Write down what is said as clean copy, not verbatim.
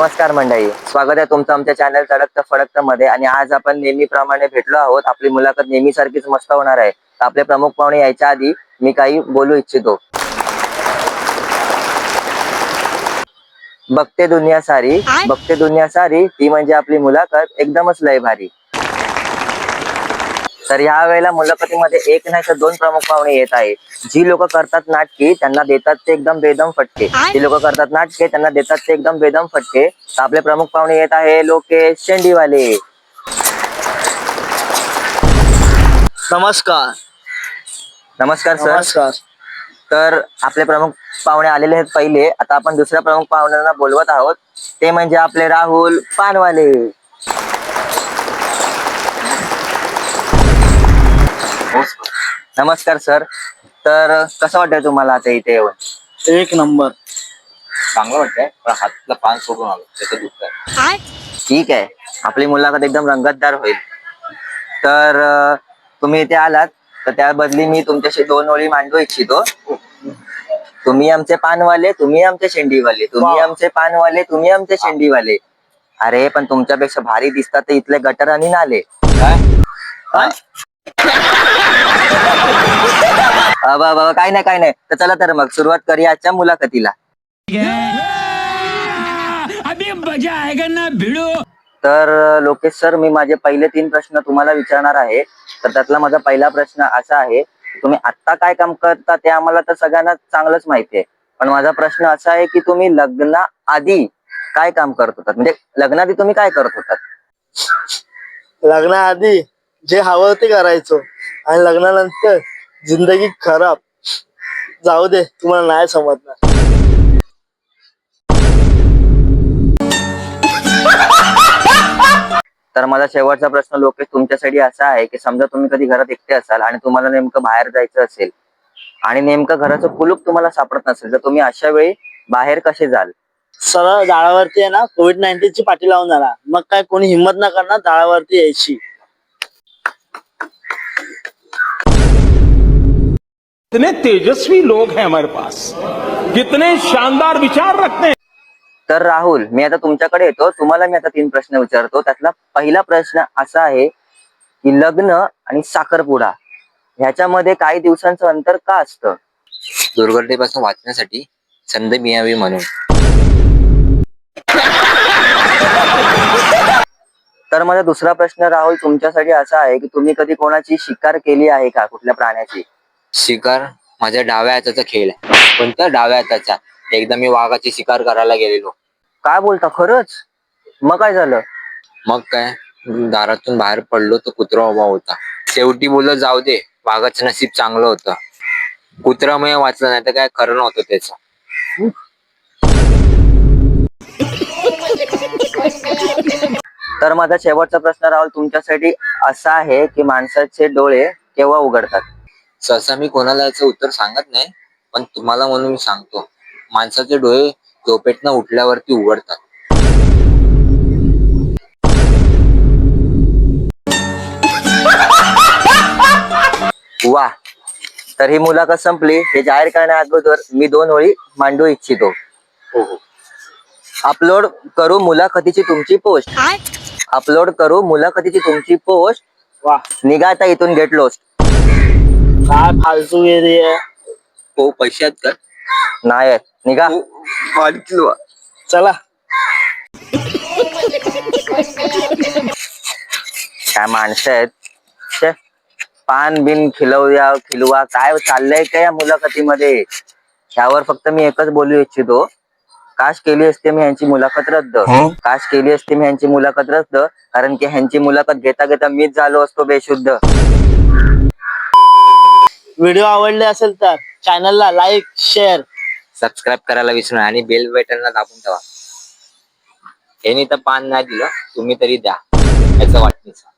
नमस्कार मंडळी, स्वागत आहे तुमचं आमच्या चॅनल तडकतं फडकतं मध्ये. आणि आज आपण नेहमीप्रमाणे भेटलो आहोत. आपली मुलाखत नेहमीसारखीच मस्त होणार आहे. तर आपले प्रमुख पाहुणे यायच्या आधी मी काही बोलू इच्छितो. बघते दुनिया सारी ती म्हणजे आपली मुलाखत एकदमच लय भारी. तर ह्या वेळेला मुलाखतीमध्ये एक नाही तर दोन प्रमुख पाहुणे येत आहे. जी लोक करतात नाटके त्यांना देतात ते एकदम बेदम फटके. तर आपले प्रमुख पाहुणे येत आहे लोकेश शेंडीवाले. नमस्कार. नमस्कार सर. नमस्कार. तर आपले प्रमुख पाहुणे आलेले आहेत पहिले. आता आपण दुसऱ्या प्रमुख पाहुण्यांना बोलवत आहोत. ते म्हणजे आपले राहुल पानवाले. नमस्कार सर. तर कसं वाटतंय तुम्हाला आता इथे येऊन? एक नंबर. चांगलं वाटतंय, पण हातला पान सोडून आलो त्याचं दुःख आहे. ठीक आहे, आपली मुलाखत एकदम रंगतदार होईल. तर तुम्ही इथे आलात तर त्या बदली मी तुमच्याशी दोन ओळी मांडू इच्छितो. तुम्ही आमचे पानवाले, तुम्ही आमचे शेंडीवाले. तुम्ही आमचे शेंडीवाले. अरे पण तुमच्यापेक्षा भारी दिसतात ते इथले गटर आणि नाले. बाबा काय नाही. तर चला तर मग सुरुवात करूया आजच्या मुलाखतीला. तर लोकेश सर, मी माझे पहिले 3 प्रश्न तुम्हाला विचारणार आहे. तर त्यातला माझा पहिला प्रश्न असा आहे, तुम्ही आत्ता काय काम करता ते आम्हाला तर सगळ्यांना चांगलंच माहिती आहे. पण माझा प्रश्न असा आहे की तुम्ही लग्नाआधी काय काम करत होतात, म्हणजे लग्नाआधी तुम्ही काय करत होतात? लग्नाआधी जे हवं ते करायचो आणि लग्नानंतर जिंदगी खराब. जाऊ दे, तुम्हाला नाही समजणार. तर माझा शेवटचा प्रश्न लोकेश तुमच्यासाठी असा आहे की समजा तुम्ही कधी घरात एकटे असाल आणि तुम्हाला नेमकं बाहेर जायचं असेल आणि नेमकं घराचं कुलूप तुम्हाला सापडत नसेल, तर तुम्ही अशा वेळी बाहेर कसे जाल? सरळ दाळावरती आहे ना कोविड-19 ची पाठी लावून झाला. मग काय कोणी हिंमत न करणार दाळावरती यायची. कितने तेजस्वी लोग हैं हमारे पास, कितने शानदार विचार रखते हैं. तर राहुल, मी आता तुमच्याकडे येतो. तुम्हाला मी आता 3 प्रश्न विचारतो. त्यातला पहिला प्रश्न असा आहे की लग्न आणि साखरपुडा ह्याच्यामध्ये काही दिवसांचं अंतर का असतं? दुर्घटनेपासून वाचण्यासाठी संधी मिळावी म्हणून. तर माझा दुसरा प्रश्न राहुल तुमच्यासाठी असा आहे की तुम्ही कधी कोणाची शिकार केली आहे का, कुठल्या प्राण्याची? शिकार माझ्या डाव्या हाताचा खेळ आहे. कोणत्या डाव्या हाताचा? एकदा मी वाघाची शिकार करायला गेलेलो. काय बोलता, खरंच? मग काय झालं? मग काय, दारातून बाहेर पडलो तर कुत्रा उभा होता. शेवटी बोललो जाऊ दे, वाघाचं नशीब चांगलं होतं. कुत्र्यामुळे वाचलं, नाही तर काय खरं नव्हतं त्याचं. तर माझा शेवटचा प्रश्न राहुल तुमच्यासाठी असा आहे की माणसाचे डोळे केव्हा उघडतात? सहसा मी कोणाला याचं उत्तर सांगत नाही, पण तुम्हाला म्हणून मी सांगतो. माणसाचे डोळे झोपेतनं उठल्यावरती उघडतात. वा. तर ही मुलाखत संपली. हे जाहीर करण्या अगोदर मी 2 ओळी मांडू इच्छितो. अपलोड करू मुलाखतीची तुमची पोस्ट. वा, निघा आता इथून, गेट लॉस्ट. काय फालतू एरिया. हो, पैसे आहेत का? नाही आहेत, निघा. चला. काय माणसं आहेत. छे, पान बिन खिलवा काय चाललंय का या मुलाखतीमध्ये? ह्यावर फक्त मी एकच बोलू इच्छितो, काश केली असते मी ह्यांची मुलाखत रद्द. कारण की ह्यांची मुलाखत घेता घेता मीच झालो असतो बेशुद्ध. व्हिडिओ आवडले असेल तर चॅनलला लाईक, शेअर, सबस्क्राईब करायला विसरू नका आणि बेल बटनला दाबून ठेवा. यांनी तर पान नाही दिलं, तुम्ही तरी द्या याचं वाटणीचं.